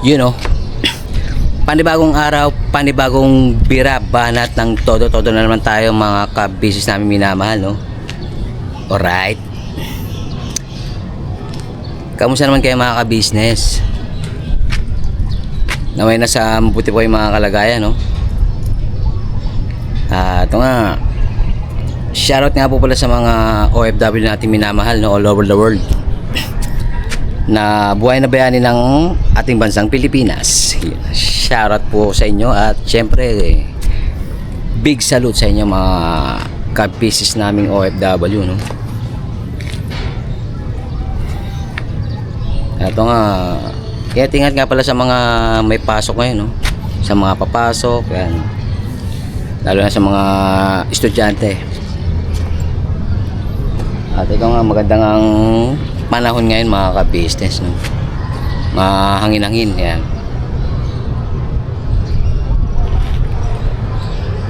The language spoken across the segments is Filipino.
You know, panibagong araw, panibagong bira, banat ng todo-todo na naman tayo mga ka-business namin minamahal, no? Alright. Kamusta naman kayo mga ka-business? Naway nasa mabuti po yung mga kalagayan, no? Ito nga, shoutout nga po pala sa mga OFW natin minamahal, no? All over the world, na buhay na bayani ng ating bansang Pilipinas. Shoutout po sa inyo at syempre big salute sa inyo mga ka-business naming OFW, no? Ito nga, kaya ingat nga pala sa mga may pasok ngayon, no? Sa mga papasok, yan. Lalo na sa mga estudyante. At ito nga, magandang ang panahon ngayon mga ka-business, no? Mahangin-hangin, yan.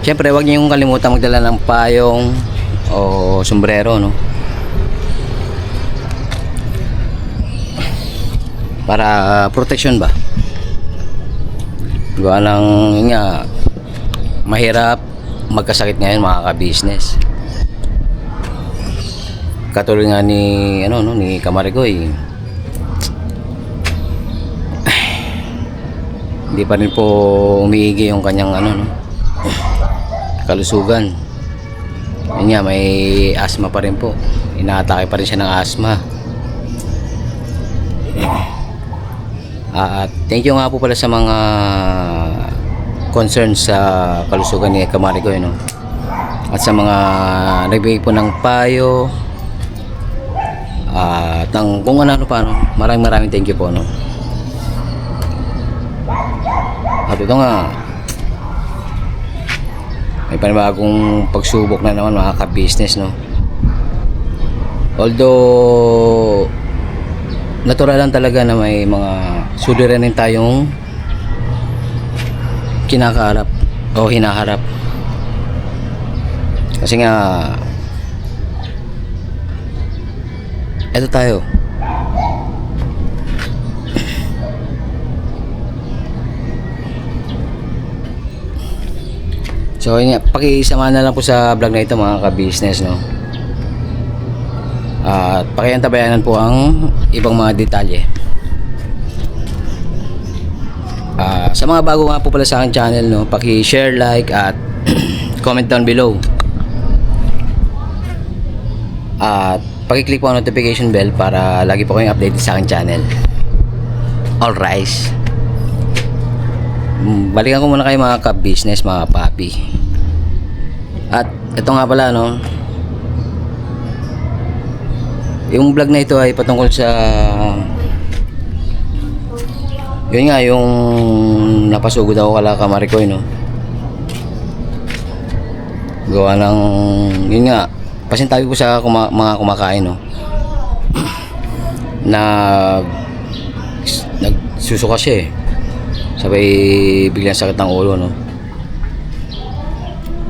Siyempre, huwag niyo yung kalimutan magdala ng payong o sombrero, no? Para protection ba? Gawa lang yun nga, mahirap magkasakit ngayon mga ka-business. Katulad nga ni ni Kamarigoy. Hindi pa rin po umiigi yung kanyang kalusugan. Yun nga, may asthma pa rin po. Inaatake pa rin siya ng asthma. At thank you nga po pala sa mga concerns sa kalusugan ni Kamarigoy, no? At sa mga nagbigay po ng payo at kung ano pa, no? Maraming thank you po, no? At ito nga, may panibagong pagsubok na naman mga ka-business, no? Although natural lang talaga na may mga suliranin tayong kinakaharap o hinaharap. Kasi nga eto tayo, so yun nga, pakisama na lang po sa vlog na ito mga ka-business, no? At pakiantabayanan po ang ibang mga detalye. Sa mga bago nga po pala sa aking channel, no, paki-share, like at comment down below. At paki-click po ang notification bell para lagi po kayong updated sa aking channel. All rise. Balikan ko muna kayo mga ka-business, mga papi. At ito nga pala, no, yung vlog na ito ay patungkol sa yun nga, yung napasugod ako kala Kamarigoy, no? Gawa ng yun nga, pasintabi ko sa mga kumakain, no? Nagsusuka siya, sabay biglang sakit ng ulo, no?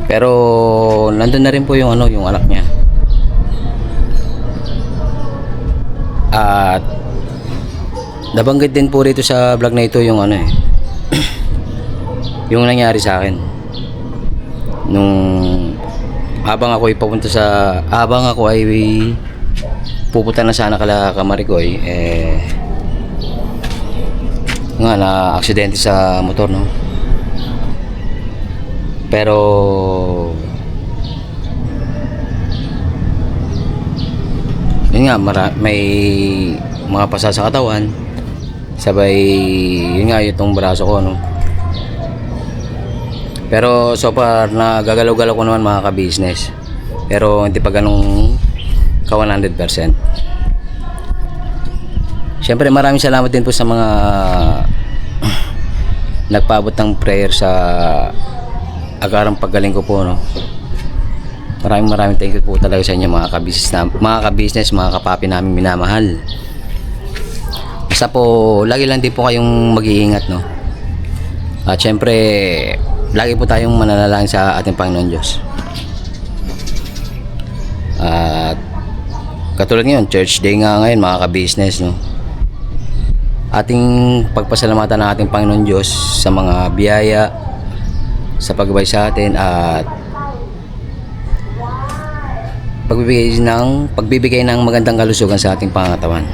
Pero nandun na rin po yung yung anak niya. At nabanggit din po rito sa vlog na ito yung yung nangyari sa akin nung habang ako ay pupunta na sana kala Kamarigoy, nga na aksidente sa motor, no? Pero yun nga, may mga pasa sa katawan, sabay yun nga, itong braso ko, no? Pero so far nagagalaw-galaw ko naman mga ka-business, pero hindi pa ganong ka 100%. Siyempre maraming salamat din po sa mga nagpaabot ng prayer sa agarang paggaling ko po, no? Maraming thank you po talaga sa inyo mga ka-business, mga kapapi namin minamahal. Basta po lagi lang din po kayong mag-iingat, no? At syempre lagi po tayong mananalangin sa ating Panginoon Diyos. At katulad ngayon, church day nga ngayon mga ka-business, no? ating pagpasalamatan ng ating Panginoon Diyos sa mga biyaya, sa pagbabay sa atin at pagbibigay ng magandang kalusugan sa ating pangatawan.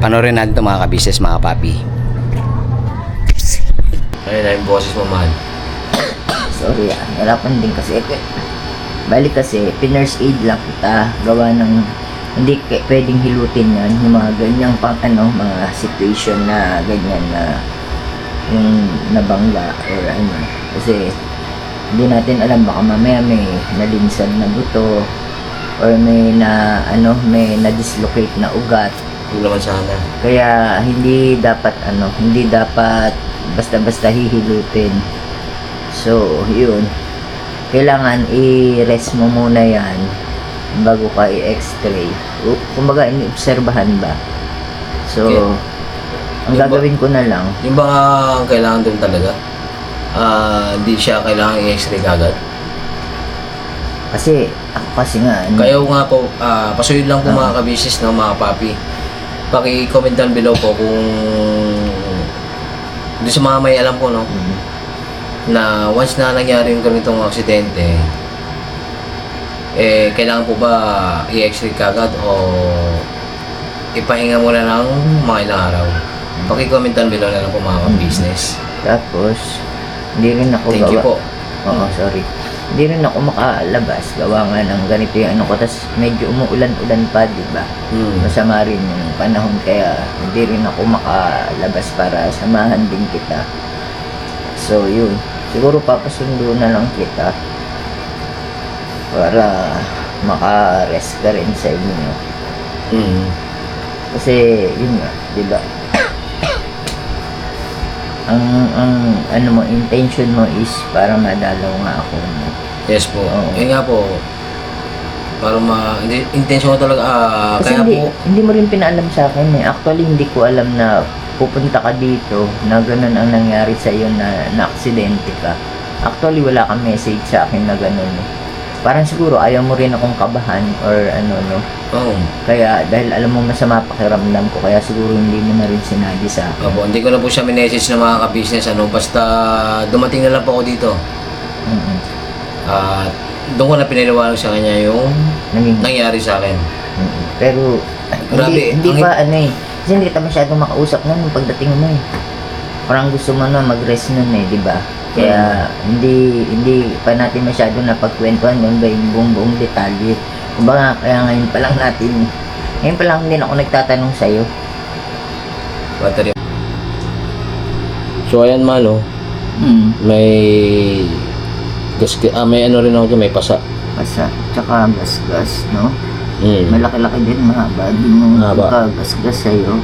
Panoorin natin ito mga kabisnes, mga papi. Ayun na yung boses mo, mahal. Sorry, narapan din kasi. Balik kasi, pinurse aid lang kita. Gawa ng, hindi pwedeng hilutin yan. Yung mga ganyang mga situation na ganyan na yung nabangga or ano. Kasi, hindi natin alam, baka mamaya may nalinsan na buto or may na-dislocate na ugat. Huwag naman sana. Kaya, hindi dapat basta-basta hihilutin. So, yun. Kailangan i-rest mo muna yan bago ka i-x-ray. Kumbaga, iniobserbahan ba? So, okay. Ang gagawin ko na lang. Yung ba ang kailangan doon talaga? Hindi siya kailangan i-x-ray kagad? Kasi, ako kasi nga... Kayo nga po, pasuyin lang po mga kabisnes, no, mga papi. Paki-comment down below po kung doon sa mga may alam ko, no? Na once na nangyari yung ganitong aksidente, kailangan po ba i-x-ray kagad o ipahinga muna ng mga ilang araw? Paki-comment down below na lang po mga business. Tapos, hindi rin ako Thank you po. Oo, sorry. Hindi rin ako makalabas. Gawa nga ng ganito yung ko. Tapos medyo umuulan-ulan pa, di ba? Masama rin yung panahon. Kaya hindi rin ako makalabas para samahan din kita. So, yun. Siguro papasundo na lang kita para maka-rest ka rin sa inyo. Kasi, yun nga, di ba? ang intention mo is para madalaw nga ako. Yes po. Yun nga po. Para intention ko talaga. Kasi kaya hindi mo rin pinaalam sa akin eh. Actually, hindi ko alam na pupunta ka dito na ganun ang nangyari sa iyo na aksidente ka. Actually, wala kang message sa akin na ganun. Parang siguro ayaw mo rin akong kabahan or no. Kaya dahil alam mo masama pakiramdam ko, kaya siguro hindi mo na rin sinabi sa akin. Opo, hindi ko na po siya minessage ng mga ka-business, basta dumating na lang po ako dito. Doon ko na pinaliwanag sa kanya yung nangyari sa akin. Pero hindi pa kasi hindi kita masyadong makausap nun pagdating mo eh. Parang gusto mo na mag-rest nun eh, di ba? Kaya hindi pa natin masyado napagkwentuhan nun ba yung buong detalye. Kumbaga kaya ngayon pa lang din ako nagtatanong sa'yo. So ayan malo, may may ano rin ako dyan, may pasa. Tsaka gasgas, no? Malaki-laki din, mahaba din yung gasgas sa'yo.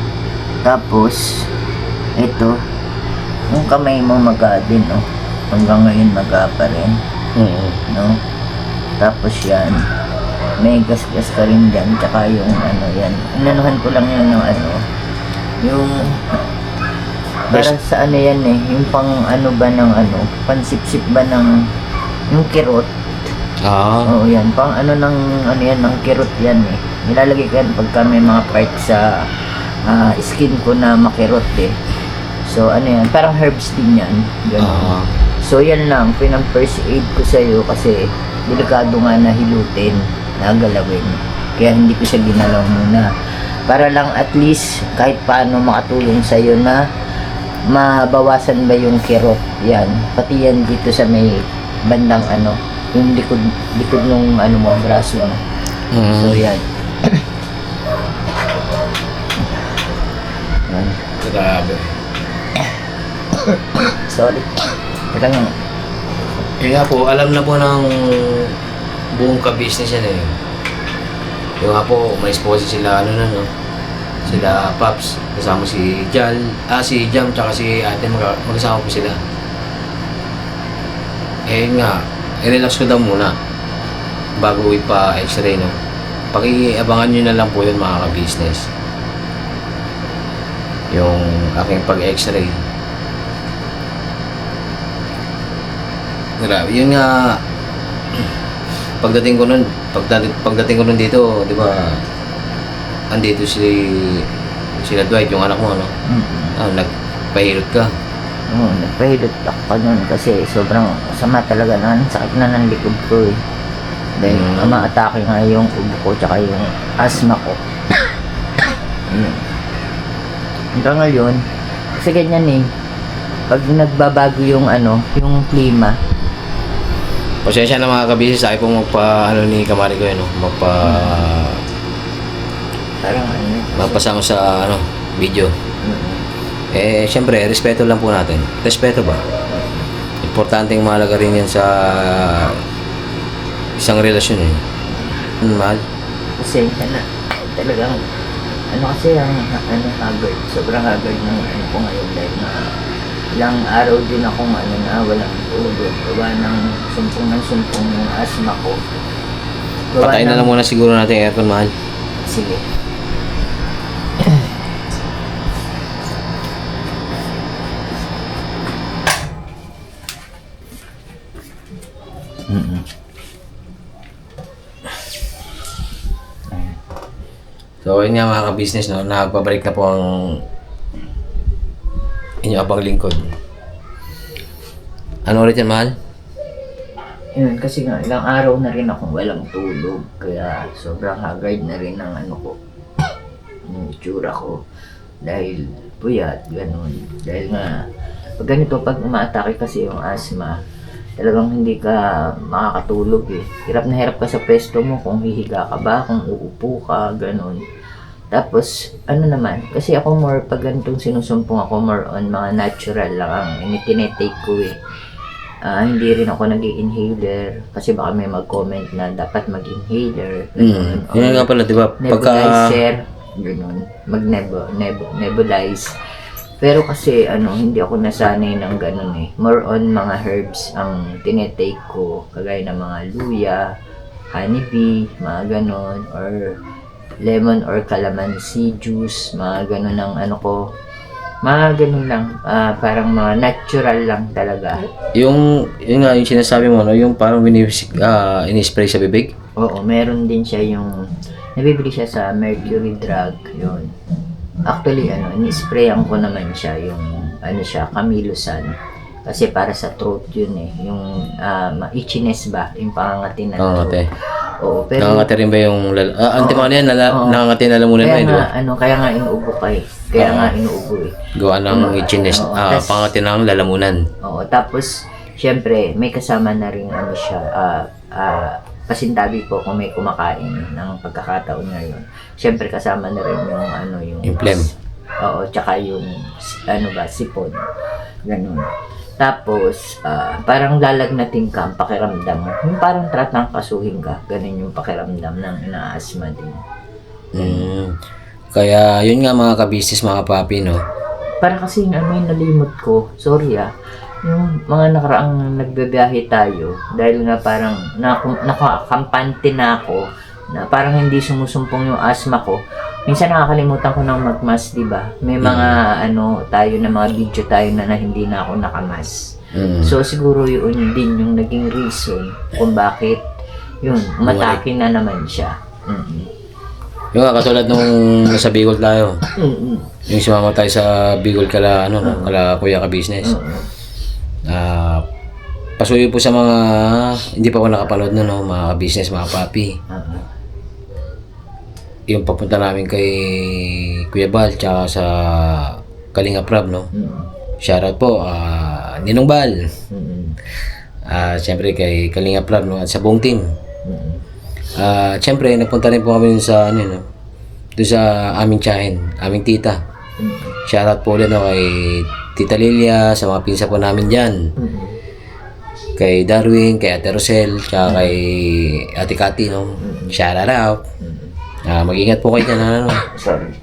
Tapos ito, yung kamay mo maga din, no? Hanggang ngayon maga pa rin, no? Tapos yan, may gasgas ka rin dyan, tsaka yung yan, inanuhan ko lang yan ng yung para sa yan yung pang ba ng pansipsip ba ng yung kirot. Oo, yan, pang ng yan, ng kirot yan eh. Nilalagay ko yan pagka may mga part sa skin ko na makirot eh. So yan, parang herbs din yan, gano'n. So yan lang, pinang-first aid ko sa'yo kasi delikado nga na hilutin, na galawin. Kaya hindi ko siya ginalaw muna. Para lang at least kahit paano makatulong sa'yo na mabawasan ba yung kirot. Yan, pati yan dito sa may bandang yung likod nung mo, braso mo. So yan. Yan. Grabe. Sorry. Teka nga. Yun nga po, alam na po ng buong ka-business yan eh. Yung nga po, may sponsor sila no? Sila Paps, kasama si si Jam, tsaka si ate, magkasama po sila. Nga, i-relax ko daw muna bago ipa-x-ray, no? Paki-abangan nyo na lang po yun mga ka-business. Yung aking pag-x-ray. Grabe, yun nga, pagdating ko nun dito, di ba, andito sila Dwight, yung anak mo, no? Nagpahilot ka. Oo, nagpahilot ako nun kasi sobrang sama talaga na. Sakit na ng likod ko eh. Dahil umaatake nga yung ubo ko tsaka yung asthma ko. Ayun. Hanggang ngayon, kasi ganyan eh. Pag nagbabago yung yung klima, Pasensya na mga kabisi, sabi po ni Kamari ko yun, no? parang Magpasama sa video. Siyempre, respeto lang po natin. Respeto ba? Importanteng mahalaga rin yan sa isang relasyon eh. Mahal. pasensya na. Talagang, kasi ang haggard, sobrang haggard ng ko ngayon dahil na ilang araw din akong walang tulog. Gawa ng sumpong yung asthma ko. Patayin na lang muna siguro natin yung aircon, mahal. Sige. So, yun nga mga ka-business, no? Nagpabalik na po ang inyong abang lingkod. Ano ulit yan, mahal? Yun, kasi nga, ilang araw na rin akong walang tulog. Kaya sobrang haggard na rin ng yung itsura ko. Dahil puyat, ganun. Dahil nga, pag ganito, pag umaatake kasi yung asthma, talagang hindi ka makakatulog eh. Hirap na hirap ka sa pwesto mo kung hihiga ka ba, kung uupo ka, ganun. Tapos, naman, kasi ako more, pag ganitong sinusumpong ako, more on mga natural lang ang tinetake ko eh. Hindi rin ako nag-inhaler kasi baka may mag-comment na dapat mag-inhaler. Yun nga pala, di ba? Nebulizer, ganun. Nebulize. Pero kasi, hindi ako nasanay ng ganun eh. More on mga herbs ang tinetake ko, kagaya ng mga luya, honeybee, mga ganun, or lemon or calamansi juice, mga ganun ang mga ganun lang, parang mga natural lang talaga. Yun nga, yung sinasabi mo, no? Yung parang in-spray sa bibig? Oo, meron din siya yung, nabibili siya sa Mercury Drug, yun. Actually, in-sprayan ko naman siya, yung, Camilosan. Kasi para sa throat yun eh, yung itchiness ba, yung pangangati na throat. Oo, pero nakangati rin ba yung antimano yan? Nakangati na lamunan mo yun, di ba? Kaya nga inuubo ka eh. Kaya inuubo eh. Gawa ng itchiness, pangangati ng lalamunan. Oo, tapos, syempre, may kasama na rin siya, pasintabi po kung may kumakain ng pagkakataon ngayon. Syempre, kasama na rin yung phlegm. Oo, tsaka yung, sipon. Ganun. Tapos, parang lalagnating ka ang pakiramdam mo. Yung parang tratang kasuhin ka. Ganun yung pakiramdam ng ina-asthma din. Kaya, yun nga mga ka-business, mga papi, no? Para kasi yung nalimot ko, sorry yung mga nakaraang nagbabiyahe tayo, dahil nga parang nakakampante na ako, na parang hindi sumusumpong yung asthma ko. Minsan nakakalimutan ko ng mag-mask, di ba? May mga tayo na mga video tayo na hindi na ako nakamas. So siguro yun din yung naging reason kung bakit yun, umatake na naman siya. Yung nga, katulad nung nasa Bicol tayo. Yung sumama tayo sa Bicol kala Kuya ka-business. Pasuyo po sa mga hindi pa ako nakapanood no, mga ka-business, mga papi. Yung papunta namin kay Kuya Bal tsaka sa Kalinga Prab, no? Shoutout po, Ninong Bal. Siyempre kay Kalinga Prab, no? At sa buong team. Siyempre, nagpunta rin po kami sa doon sa aming tiyahin, aming tita. Shoutout po ulit, no, kay Tita Lilia, sa mga pinsa po namin dyan. Kay Darwin, kay Ate Rosel, tsaka kay Ate Cathy, no? Shoutout. Mag-ingat po kayo dyan, Sorry.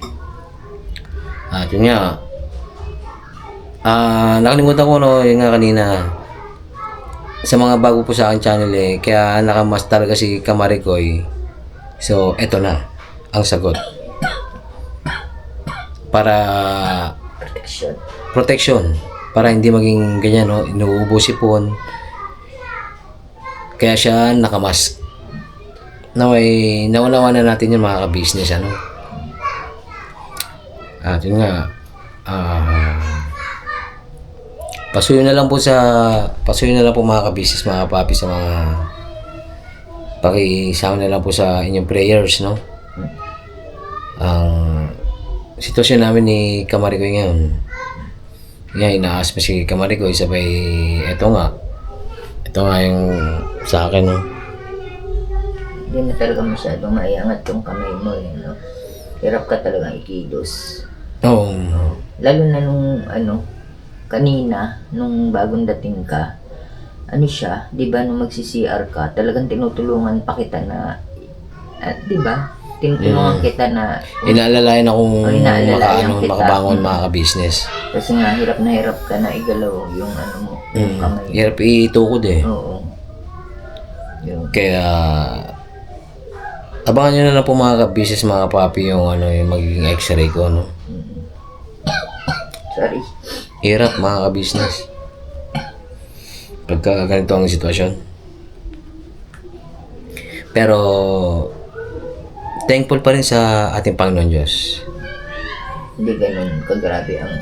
At yun nga, nakalimutan ko, no, yung nga kanina, sa mga bago po sa aking channel kaya nakamas talaga si Kamarikoy. So, eto na, ang sagot. Para protection. Para hindi maging ganyan, no, inuubo sipon. Kaya siya nakamask. Naway, nawalawa na natin yung mga ka-business, At yun nga, pasuyo na lang po mga kabisnes, mga kapapi, sa mga pakisama na lang po sa inyong prayers, no? Ang sitwasyon namin ni Kamarigoy ngayon, inaas pa si Kamarigoy, sabay ito nga yung sa akin, no? Hindi na talaga masyadong maiangat yung kamay mo, eh, no? Hirap ka talaga ikilos. Oo. Lalo na nung kanina, nung bagong dating ka, siya, di ba, nung magsi-CR ka, talagang tinutulungan pa kita na, di ba? Tinutulungan kita na, Inaalalayan akong inaalalayan kita. makabangon mga ka-business. Kasi nga, hirap na hirap ka na igalaw yung mo, yung kamay. Hirap itukod eh. Oo. Yun. Kaya, abangan nyo na lang po mga ka-business, mga papi, yung yung magiging x-ray ko, no? Sorry. Hirap mga ka-business. Pagka ganito ang sitwasyon. Pero, thankful pa rin sa ating Panginoon Diyos. Hindi ganun kagrabe ang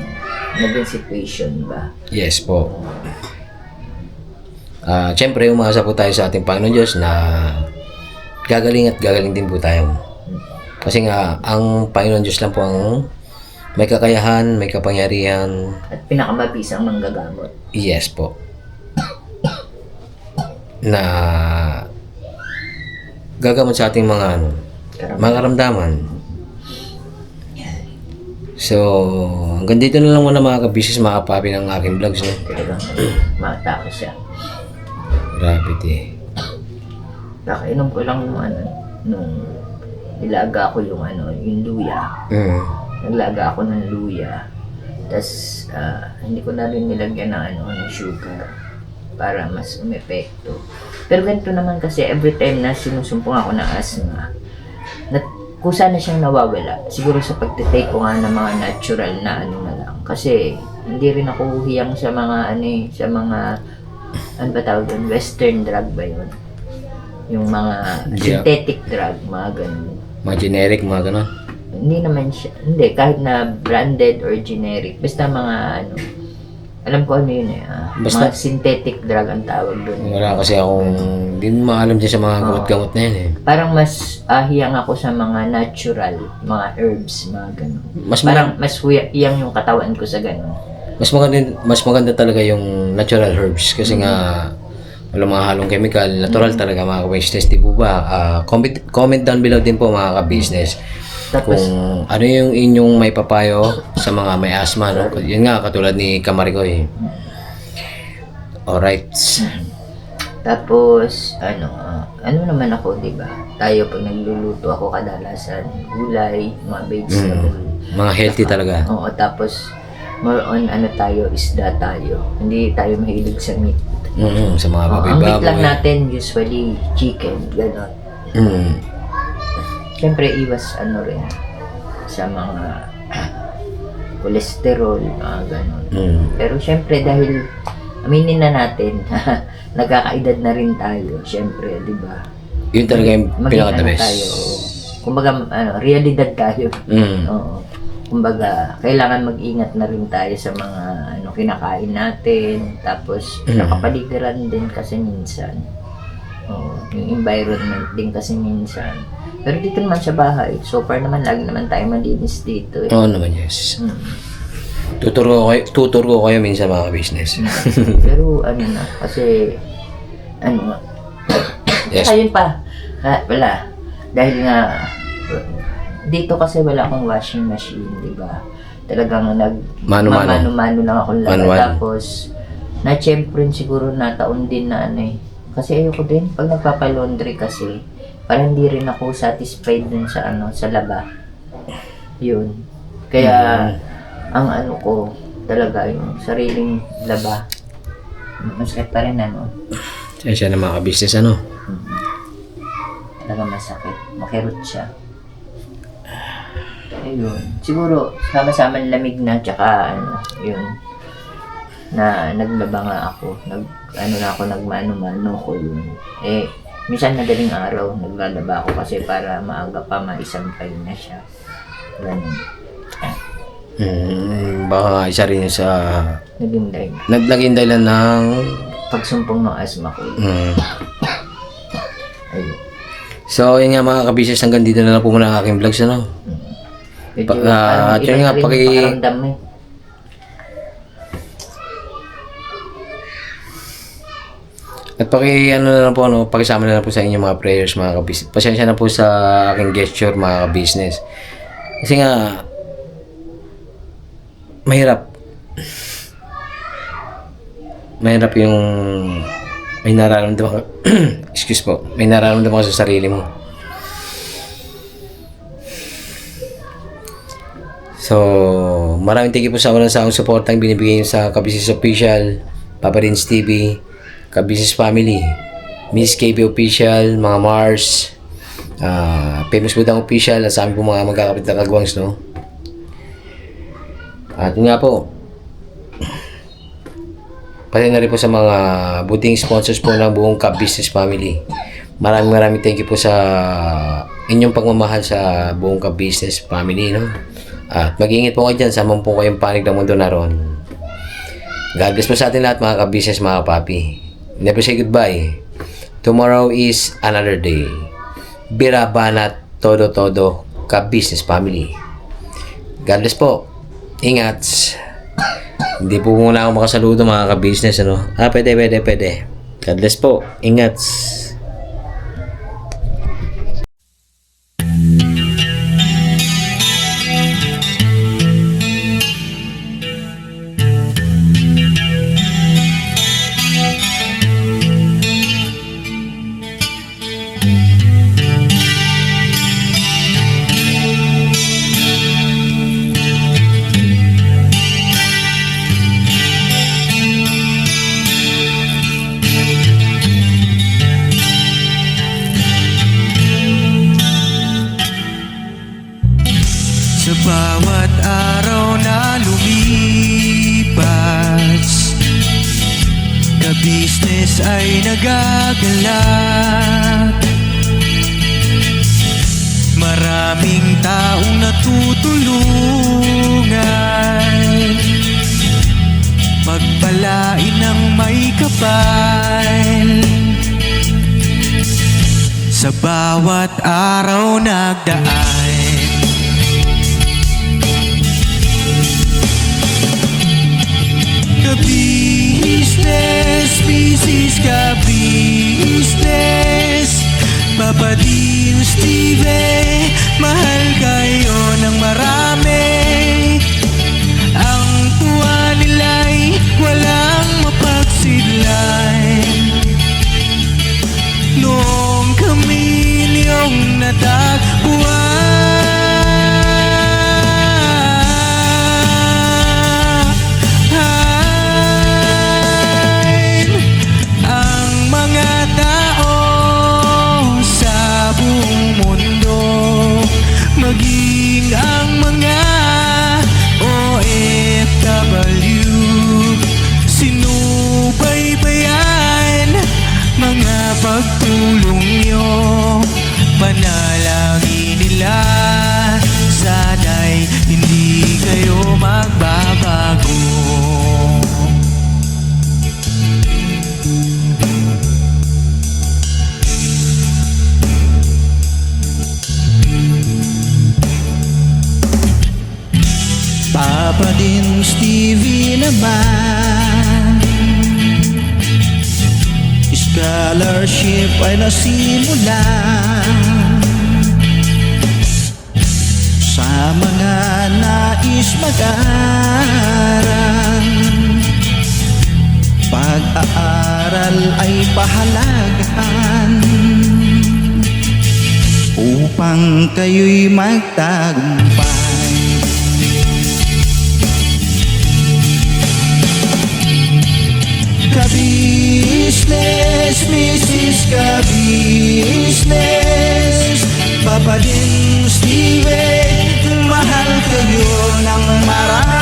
naging situation ba? Yes po. Siyempre, umaasa po tayo sa ating Panginoon Diyos na gagaling at gagaling din po tayo. Kasi nga, ang Panginoon Diyos lang po ang may kakayahan, may kapangyarihan. At pinakamabisang manggagamot. Yes po. Na gagamot sa ating mga mga karamdaman. So, hanggang dito na lang muna mga ka-business, mga kapapi ng aking vlogs, no? Talagang matake siya. Grabe eh. Nakainom ko lang nung nilaga ko yung yung luya. Naglaga ako ng luya. Tapos, hindi ko na rin nilagyan ng sugar para mas umepekto. Pero ganito naman kasi, every time na sinusumpong ako ng asthma, kusa na siyang nawawala. Siguro sa pagtitake ko nga ng mga natural na na lang. Kasi, hindi rin ako hiyang sa mga sa mga, ano ba tawag yun? Western drug ba yun? Yung mga synthetic drug, mga ganun. Mga generic, mga ganun. Hindi naman siya, hindi, kahit na branded or generic, basta mga alam ko yun Basta, mga synthetic drug ang tawag doon. Wala kasi akong, hindi mo maalam dyan sa mga gamot-gamot na yun eh. Parang mas hiyang ako sa mga natural, mga herbs, mga ganun. Parang mas hiyang yung katawan ko sa ganun. Mas maganda talaga yung natural herbs kasi nga walang mga halong chemical, natural talaga mga ka-business, di po ba? Comment down below din po mga ka-business. Tapos, kung ano yung inyong may papayo sa mga may asthma, no? Yun nga, katulad ni Kamarigoy. Alright. Tapos, ano naman ako, di ba? Tayo, pag nagluluto ako kadalasan, gulay, mga vegetable. Mga healthy talaga. Oo, tapos, more on tayo, isda tayo. Hindi tayo mahilig sa meat. Sa mga baboy-baboy. Ang meat lang natin, usually, chicken, gano'n. Siyempre, iwas rin sa mga cholesterol, mga gano'n. Pero siyempre, dahil aminin na natin, nagkakaedad na rin tayo, siyempre, di ba? Yun talaga yung pinaka-the-best. Kumbaga, realidad tayo. Oo. Kumbaga, kailangan mag-ingat na rin tayo sa mga kinakain natin. Tapos, nakapaligiran din kasi minsan. Yung environment din kasi minsan. Pero dito naman sa bahay, so far naman, lagi naman tayo malinis dito. Oo naman, yes. Tuturo ko kayo minsan mga business. Pero kasi, yes. Ayun pa, wala. Dahil nga, dito kasi wala akong washing machine, di ba? Talagang mano-mano lang akong laga. Tapos, na-champion siguro na taon din na Kasi ayoko din, pag nagpapalaundry kasi, parang hindi rin ako satisfied dun sa sa laba. Yun. Kaya, ang ko, talaga yung sariling laba. Masakit pa rin Siya na mga business Talaga masakit. Makirot siya. Ayun. Siguro, sama-sama lamig na, tsaka yun. Na naglaba nga ako. Nagmano-mano ko yun. Minsan madaling araw, naglalaba ako kasi para maaga pa maisampay na siya. Ganun. Baka nga isa rin yun sa Naging dahil. naging dahilan ng Pagsumpong ng asma ko. Ayun. So, yun nga mga kabisnes, hanggang dito na lang po muna ang aking vlogs, ano? Medyo, At yun nga, iba na rin yung pakiramdam eh. At ano na lang po, no, pakisama na lang po sa inyo mga prayers, mga kabisnes. Pasensya na po sa aking gesture, mga kabisnes. Kasi nga, mahirap. Mahirap yung may nararamdaman ka. Excuse po. May nararamdaman ka sa sarili mo. So, maraming thank you po sa walang sawang suportang binibigay niyo sa Kabisnes Official, Papa Rins TV, Kabisnes Family, Miss KB Official, mga Mars, Famous Budang Official, at sa amin po mga magkakapit na kagwangs, no? At yun nga po, pati na rin po sa mga buting sponsors po ng buong Kabisnes Family. Maraming thank you po sa inyong pagmamahal sa buong Kabisnes Family, no? At mag-iingat po kayo dyan sa po kayong panig ng mundo na ron. God bless po sa atin lahat mga kabisnes, mga kapapi. Never say goodbye. Tomorrow is another day. Bira banat todo Kabisnes Family. God bless po. Ingat. Hindi po muna ako makasaludo mga kabisnes, ano? Pwede. God bless po. Ingat. Sa bawat araw na lumipas, kabisnes ay nagagalak. Maraming taong natutulungan, pagpalain ng may kapal. Sa bawat araw nagdaan, Kabisnes, Bisis Kabisnes, Papa Rins TV, mahal kayo ng marami. Ang tuwa nila'y walang mapagsidlan. Noong kami niyong natagpuan, maging ang mga OFW, sinubaybayan mga pagtulong nyo, panalangin nila, sana'y hindi kayo magbabago. Papa Rins TV naman, scholarship ay nasimula sa mga nais mag-aral. Pag-aaral ay pahalagahan upang kayo'y magtagumpay. Kabisnes, Mrs. Kabisnes, Papa Rins TV, mahal kayo ng marami.